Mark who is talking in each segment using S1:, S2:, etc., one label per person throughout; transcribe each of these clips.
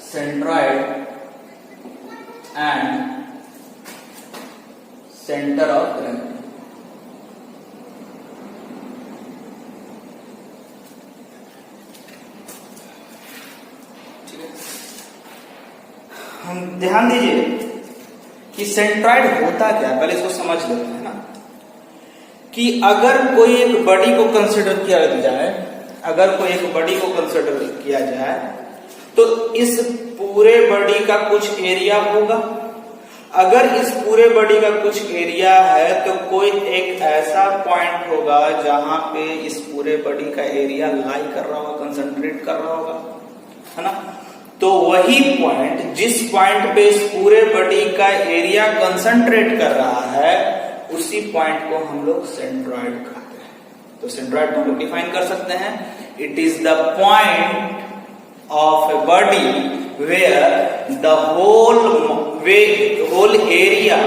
S1: centroid and center of gravity. हम ध्यान दीजिए कि सेंट्रॉइड होता क्या, पहले इसको समझ लेते हैं ना, कि अगर कोई एक बॉडी को कंसिडर किया जाए, अगर कोई एक बॉडी को कंसिडर किया जाए तो इस पूरे बॉडी का कुछ एरिया होगा। अगर इस पूरे बॉडी का कुछ एरिया है तो कोई एक ऐसा पॉइंट होगा जहां पे इस पूरे बॉडी का एरिया लाई कर रहा होगा, कंसंट्रेट कर रहा होगा, है ना। तो वही पॉइंट, जिस पॉइंट पे इस पूरे बॉडी का एरिया कंसंट्रेट कर रहा है, उसी पॉइंट को हम लोग सेंट्रॉइड कहते हैं। तो सेंट्रॉइड को हम लोग डिफाइन कर सकते हैं, it is the point of a body where the whole area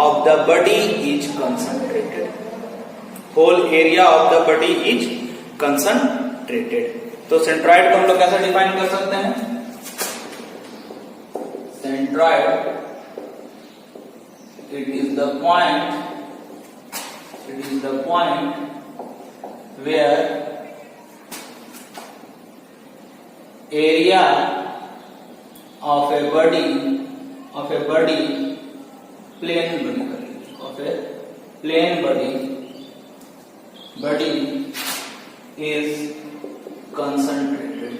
S1: of the body is concentrated. Whole area of the body is concentrated. तो सेंट्रॉइड को हम लोग कैसे डिफाइन कर सकते हैं? Centroid, it is the point where area of a body is concentrated.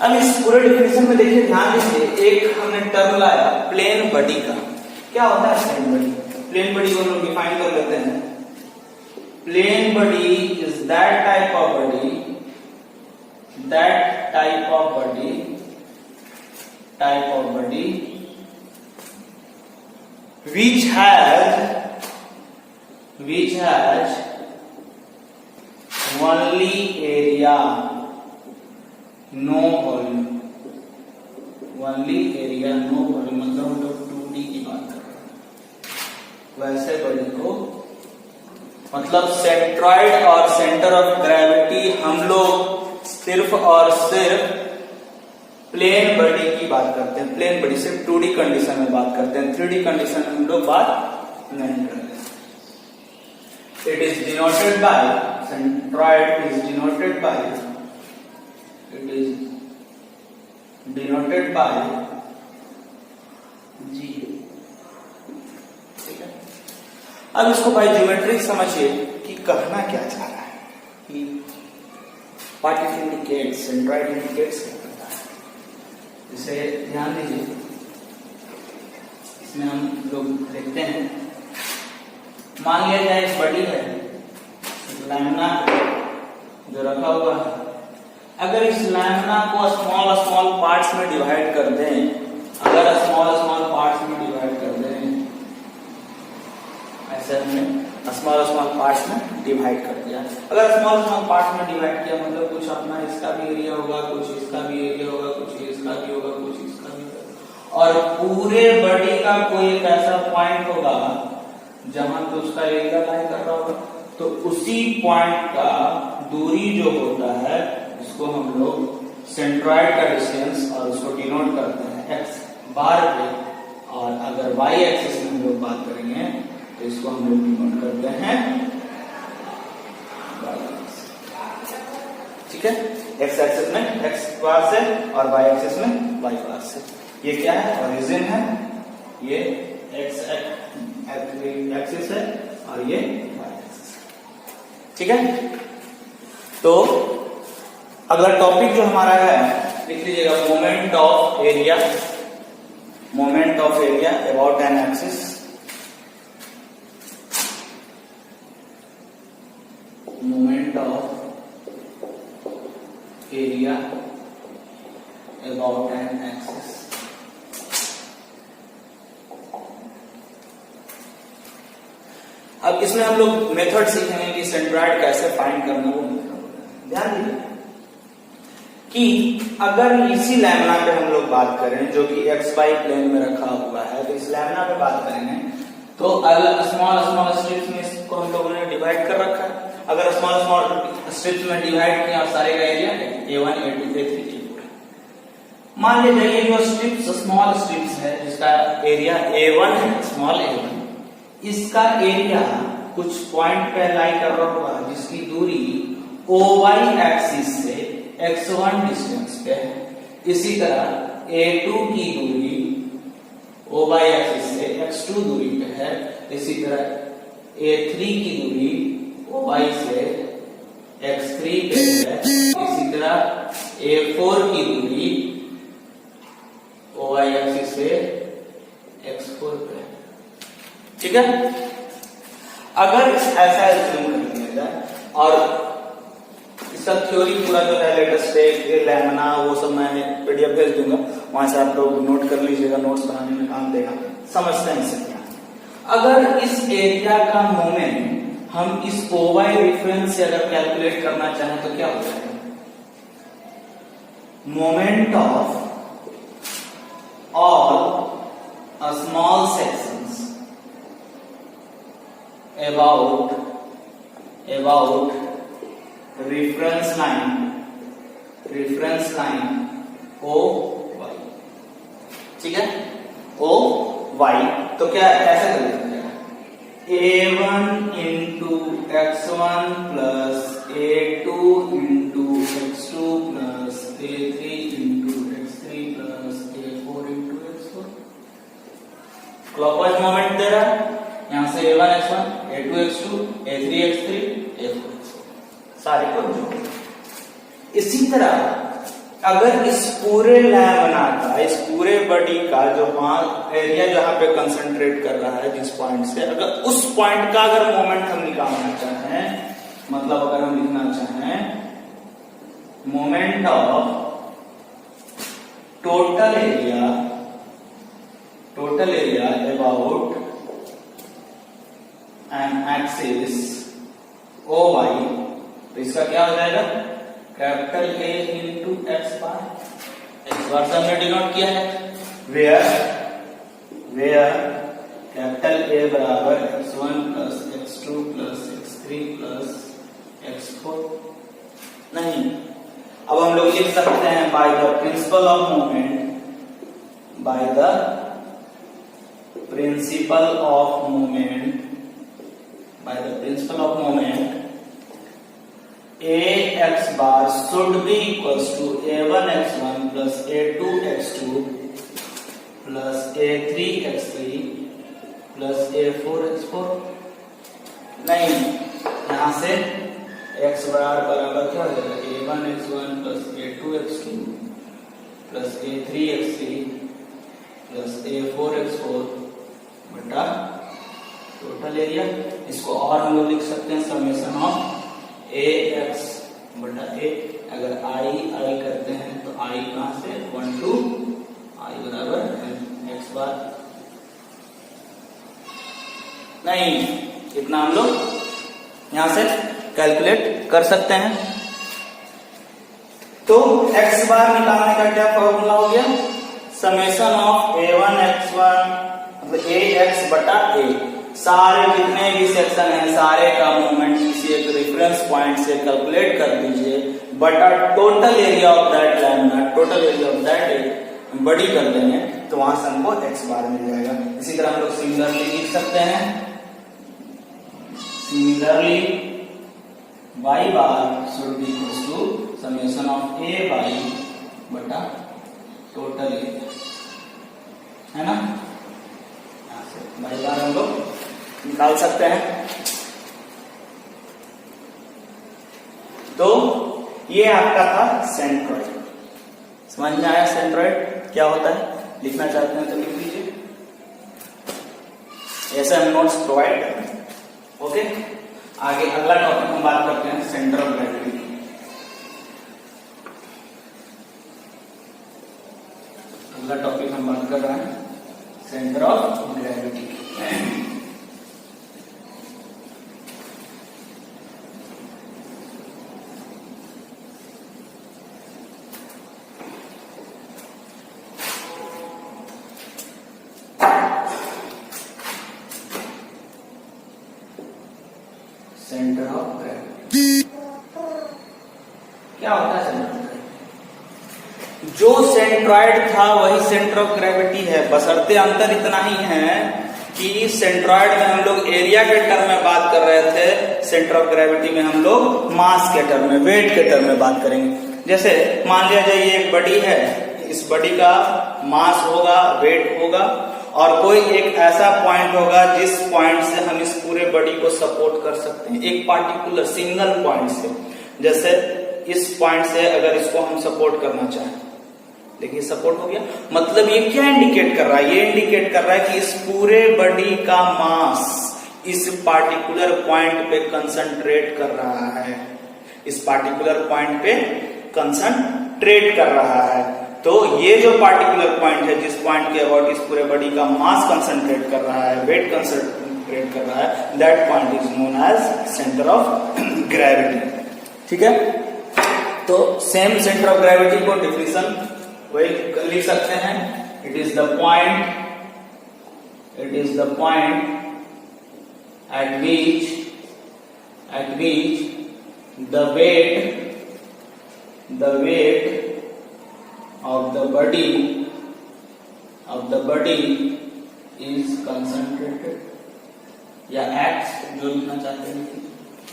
S1: अब इस पूरे डिफिनेशन में देखिए, ध्यान दीजिए, एक हमने टर्म लाया प्लेन बॉडी का। क्या होता है प्लेन बॉडी? प्लेन बॉडी को हम लोग डिफाइन कर लेते हैं। Plane body is that type of body which has only area, no volume. Only area, no volume, मतलब हम लोग 2D की बात कर रहे हैं। वैसे बॉडी को, मतलब सेंट्रॉइड और सेंटर ऑफ ग्रेविटी हम लोग सिर्फ और सिर्फ प्लेन बॉडी की बात करते हैं। प्लेन बॉडी सिर्फ 2D कंडीशन में बात करते हैं, 3D कंडीशन में हम लोग बात नहीं करते। It is denoted by, centroid is denoted by, G। अब इसको भाई ज्योमेट्रिक समझिए कि कहना क्या चाह रहा है, कि what it indicates, centroid indicates क्या करता है। इसे ध्यान दीजिए, इसमें हम लोग देखते हैं, मान लिया जाए एक बॉडी है, लैमिना जो रखा हुआ है, अगर इस लैमिना को स्मॉल पार्ट्स में डिवाइड कर दें, अगर स्मॉल पार्ट्स में डिवाइड कर दें, ऐसे हमने स्मॉल पार्ट्स में डिवाइड कर दिया। अगर स्मॉल पार्ट्स में डिवाइड किया, मतलब कुछ अपना इसका भी एरिया होगा, कुछ इसका भी एरिया होगा, कुछ इसका भी होगा, कुछ इसका भी होगा, और पूरे बॉडी का कोई एक ऐसा पॉइंट होगा जहां पे उसका एरिया लाई कर रहा होगा, तो उसी पॉइंट का दूरी जो होता है, इसको हम लोग सेंट्रॉइड का डिस्टेंस, और उसको डिनोट करते हैं एक्स बार पे। और अगर वाई एक्सिस में हम लोग बात करेंगे तो इसको हम लोग डिनोट करते हैं, ठीक है, एक्स एक्सिस में एक्स बार से और वाई एक्सिस में वाई बार से। ये क्या है? ओरिजिन है, ये एक्स एक्सिस है और ये वाई एक्सिस है, ठीक है। तो अगला टॉपिक जो हमारा है, लिख लीजिएगा, moment of area about an axis, moment of area about an axis. अब इसमें हम लोग मेथड सीखेंगे कि सेंट्रॉइड कैसे फाइंड करना। वो ध्यान दीजिए कि अगर इसी लैमिना पे हम लोग बात करें, जो कि एक्स वाई प्लेन में रखा हुआ है, तो इस लैमिना पे बात करेंगे तो स्मॉल स्ट्रिप्स में इसको हम लोगों ने डिवाइड कर रखा है। अगर स्ट्रिप्स में डिवाइड किया, सारे का area A1 A2 A3 A4। मान लीजिए ये जो स्ट्रिप्स स्मॉल स्ट्रिप्स है जिसका एरिया A1 है, स्मॉल A1, इसका एरिया कुछ पॉइंट पे लाई कर रहा होगा जिसकी दूरी OY एक्सिस से x1 डिस्टेंस पे है। इसी तरह A2 की दूरी OY एक्सिस से x2 दूरी पे है। इसी तरह A3 की दूरी OY से x3 पे है। इसी तरह A4 की दूरी OY एक्सिस से x4 पे है। ठीक है, अगर ऐसा एज्यूम कर लिया जाए, और इसका थ्योरी पूरा जो है लेटेस्ट लैमिना वो सब मैं PDF भेज दूंगा, वहां से आप लोग नोट कर लीजिएगा, नोट्स बनाने में काम देगा। समझते हैं इसे क्या। अगर इस एरिया का मोमेंट हम इस OY रेफरेंस से अगर कैलकुलेट करना चाहें तो क्या हो जाएगा? Moment of all small sections about reference line OY। ठीक है, OY तो क्या ऐसा कर लेते हैं, A1 into x1 plus A2 into x2 plus A3 into x3 plus A4 into x4। Clockwise moment दे रहा है, यहां से A1 x1, A2 x2, A3 x3, A4 x4, सारे को जोड़। इसी तरह अगर इस पूरे लैमिना का, इस पूरे बॉडी का जो एरिया जहां पे कंसंट्रेट कर रहा है जिस पॉइंट से, अगर उस पॉइंट का अगर मोमेंट हम निकालना चाहें, मतलब अगर हम लिखना चाहें moment of total area about an axis OY, तो इसका क्या हो जाएगा, कैपिटल A इंटू एक्स बार से हमने डिनोट किया है, वेयर कैपिटल A बराबर x1 plus x2 plus x3 plus x4। नहीं, अब हम लोग लिख सकते हैं by the principle of moment Ax bar should be equals to A1 x1 plus A2 x2 plus A3 x3 plus A4 x4। नहीं, यहां से x बार बराबर क्या हो जाएगा, A1 x1 plus A2 x2 plus A3 x3 plus A4 x4 बटा total area. इसको और हम लोग लिख सकते हैं समेशन ऑफ AX बटा A। अगर I करते हैं तो I कहां से, 1 to I बराबर x बार। नहीं, इतना हम लोग यहां से कैलकुलेट कर सकते हैं। तो x बार निकालने का क्या फॉर्मूला हो गया, समेशन ऑफ A1 x1 मतलब AX बटा A। सारे जितने भी सेक्शन हैं सारे का मूवमेंट किसी एक रेफरेंस पॉइंट से कैलकुलेट कर दीजिए, बटा total area of that lamina, total area of that बड़ी कर देंगे तो वहां से हमको x बार मिल जाएगा। इसी तरह हम लोग सिमिलरली लिख सकते हैं, similarly y bar should be equal to summation of A by बटा टोटल एरिया, है ना। y बार हम लोग निकाल सकते हैं। तो ये आपका था सेंट्रॉइड। समझ में आया सेंट्रॉइड क्या होता है, लिखना चाहते हैं तो लिख लीजिए, ऐसे हम नोट्स प्रोवाइड करते हैं। ओके, आगे अगला टॉपिक हम बात करते हैं सेंटर ऑफ ग्रेविटी। अगला टॉपिक हम बात कर रहे हैं centre of gravity. Centre of gravity क्या होता है सेंटर ऑफ ग्रेविटी? जो सेंट्रॉइड था वही सेंटर ऑफ ग्रेविटी है, बशर्ते अंतर इतना ही है कि सेंट्रॉइड में हम लोग एरिया के टर्म में बात कर रहे थे, सेंटर ऑफ ग्रेविटी में हम लोग मास के टर्म में, वेट के टर्म में बात करेंगे। जैसे मान लिया जाए ये एक बॉडी है, इस बॉडी का मास होगा, वेट होगा, और कोई एक ऐसा पॉइंट होगा जिस पॉइंट से हम इस पूरे बॉडी को सपोर्ट कर सकते हैं, एक पार्टिकुलर सिंगल पॉइंट से। जैसे इस पॉइंट से अगर इसको हम सपोर्ट करना चाहें, देखिए सपोर्ट हो गया, मतलब ये क्या इंडिकेट कर रहा है? ये इंडिकेट कर रहा है कि इस पूरे बॉडी का मास इस पार्टिकुलर पॉइंट पे कंसंट्रेट कर रहा है, इस पार्टिकुलर पॉइंट पे कंसंट्रेट कर रहा है। तो ये जो पार्टिकुलर पॉइंट है, जिस पॉइंट के अबाउट इस पूरे बॉडी का मास कंसंट्रेट कर रहा है, वेट कंसंट्रेट कर रहा है, that point is known as centre of gravity. ठीक है, तो सेम सेंटर ऑफ ग्रेविटी को डिफिनेशन वही लिख सकते हैं, it is the point at which the weight of the body is concentrated, या acts जो लिखना चाहते हैं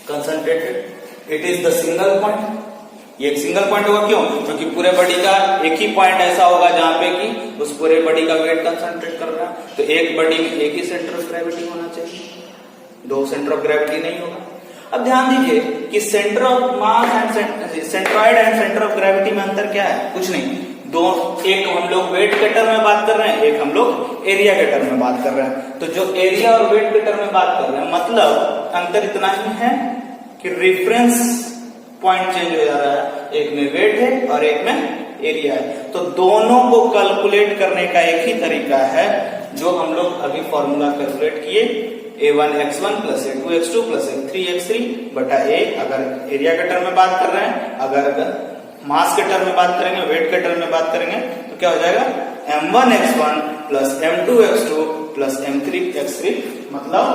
S1: concentrated, it is the single point। ये एक सिंगल पॉइंट होगा, क्यों? क्योंकि पूरे बॉडी का एक ही पॉइंट ऐसा होगा जहां पे कि उस पूरे बॉडी का वेट कंसंट्रेट कर रहा है। तो एक बॉडी में एक ही सेंटर ऑफ ग्रेविटी होना चाहिए, दो सेंटर ऑफ ग्रेविटी नहीं होगा। अब ध्यान दीजिए कि centre of mass and centroid and centre of gravity में अंतर क्या है? कुछ नहीं, दो, एक हम लोग वेट के टर्म में बात कर रहे हैं, एक हम लोग एरिया के टर्म में बात कर रहे हैं। तो जो एरिया और वेट के टर्म में बात कर रहे हैं, मतलब अंतर इतना ही है कि रेफरेंस पॉइंट चेंज हो जा रहा है, एक में वेट है और एक में एरिया है। तो दोनों को कैलकुलेट करने का एक ही तरीका है जो हम लोग अभी फॉर्मूला कैलकुलेट किए, a1x1 plus a2x2 plus a3x3 बटा a। अगर एरिया के टर्म में बात कर रहे हैं, अगर मास के टर्म में बात करेंगे, वेट के टर्म में बात करेंगे, तो क्या हो जाएगा? m1x1 plus m2x2 plus m3x3। मतलब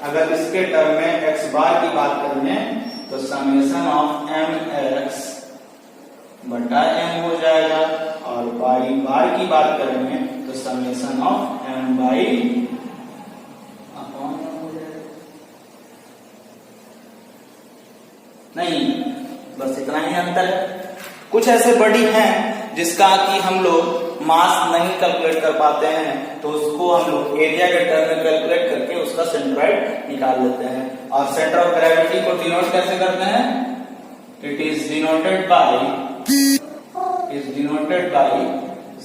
S1: अगर इसके टर्म में x बार की बात करेंगे तो समेशन ऑफ mx बटा m हो जाएगा, और y बार की बात करेंगे तो summation of m by upon m हो जाएगा। नहीं, बस इतना ही अंतर है। कुछ ऐसे बॉडी हैं जिसका कि हम लोग मास नहीं कैलकुलेट कर पाते हैं, तो उसको हम लोग एरिया के टर्म में कैलकुलेट करके उसका सेंट्रॉइड निकाल लेते हैं। और सेंटर ऑफ ग्रेविटी को डिनोट कैसे करते हैं? It is denoted by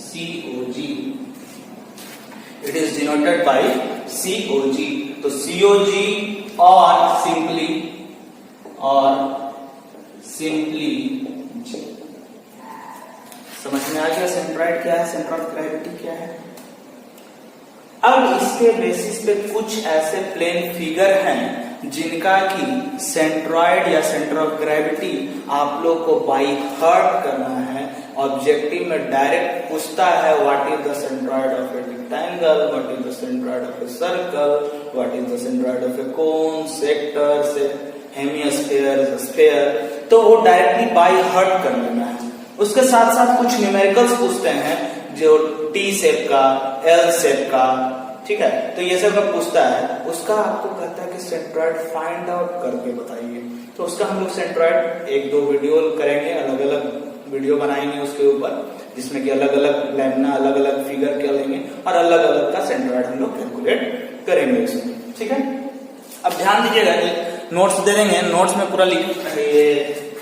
S1: COG। It is denoted by COG। तो COG और सिंपली G। समझ में आ गया सेंट्रॉइड क्या है, सेंटर ऑफ ग्रेविटी क्या है? अब इसके बेसिस पे कुछ ऐसे प्लेन फिगर हैं जिनका कि सेंट्रॉइड या सेंटर ऑफ ग्रेविटी आप लोग को बाय हार्ट करना है। ऑब्जेक्टिव में डायरेक्ट पूछता है what is the centroid of a rectangle, what is the centroid of a circle, what is the centroid of A cone, sector, hemisphere, sphere. तो वो डायरेक्टली बाय हार्ट कर लेना है। उसके साथ साथ कुछ न्यूमेरिकल्स पूछते हैं, जो T शेप का, L शेप का, ठीक है, तो ये सब पूछता है। उसका आपको कहता है कि सेंट्रॉइड फाइंड आउट करके बताइए। तो उसका हम लोग सेंट्रॉइड एक दो वीडियो करेंगे, अलग अलग वीडियो बनाएंगे उसके ऊपर, जिसमें कि अलग अलग लैमिना, अलग अलग फिगर क्या लेंगे और अलग अलग का सेंट्रॉइड हम लोग कैलकुलेट करेंगे इसमें। ठीक है, अब ध्यान दीजिएगा कि नोट्स दे देंगे, नोट्स में पूरा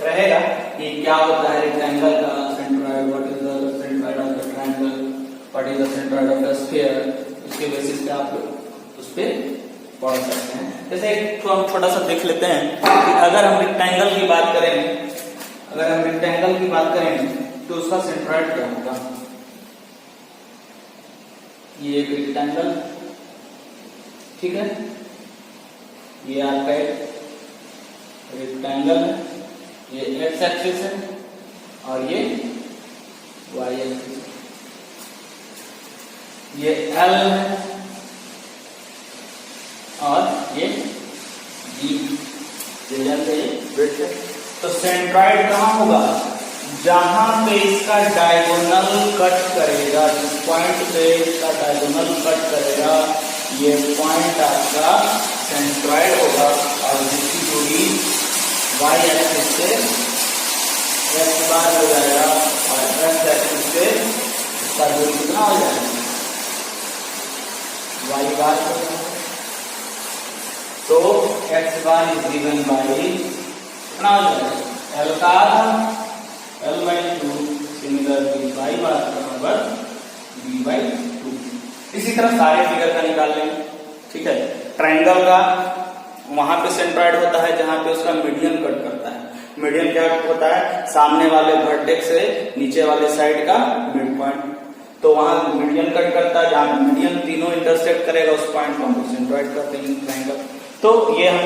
S1: रहेगा कि क्या होता है रेक्टेंगल का centroid, what is the centroid of the triangle, what is the centroid of the sphere. उसके बेसिस पे आप लोग उस पे पढ़ सकते हैं। जैसे एक हम छोटा सा देख लेते हैं कि अगर हम रेक्टेंगल की बात करेंगे, तो उसका सेंट्रॉइड क्या होगा? ये एक रेक्टेंगल, ठीक है, ये आपका एक रेक्टेंगल है, ये एक्स एक्सिस है और ये वाई एक्सिस है, ये एल है और ये जी, ये ब्रेड है। तो सेंट्रॉइड कहाँ होगा? जहां पे इसका डायगोनल कट करेगा, जिस पॉइंट पे इसका डायगोनल कट करेगा, ये पॉइंट आपका सेंट्रॉइड होगा और जिसकी दूरी वाई एक्सिस से एक्स बार हो जाएगा और एक्स एक्सिस से इसका दूरी कितना हो जाएगा, वाई बार हो जाएगा। तो x bar is given by कितना हो जाएगा, एल का आधा L/2, सिमिलरली y बार बराबर b/2। इसी तरह सारे फिगर का निकाल लेंगे। ठीक है, ट्रायंगल का वहां पे सेंट्रॉइड होता है जहां पे उसका मीडियन कट करता है। मीडियन क्या होता है, सामने वाले वर्टेक्स से नीचे वाले साइड का मिड पॉइंट। तो वहां मीडियन कट करता है, जहां मीडियन तीनों इंटरसेक्ट करेगा उस पॉइंट को हम सेंट्रॉइड करते हैं ट्रायंगल। तो ये हम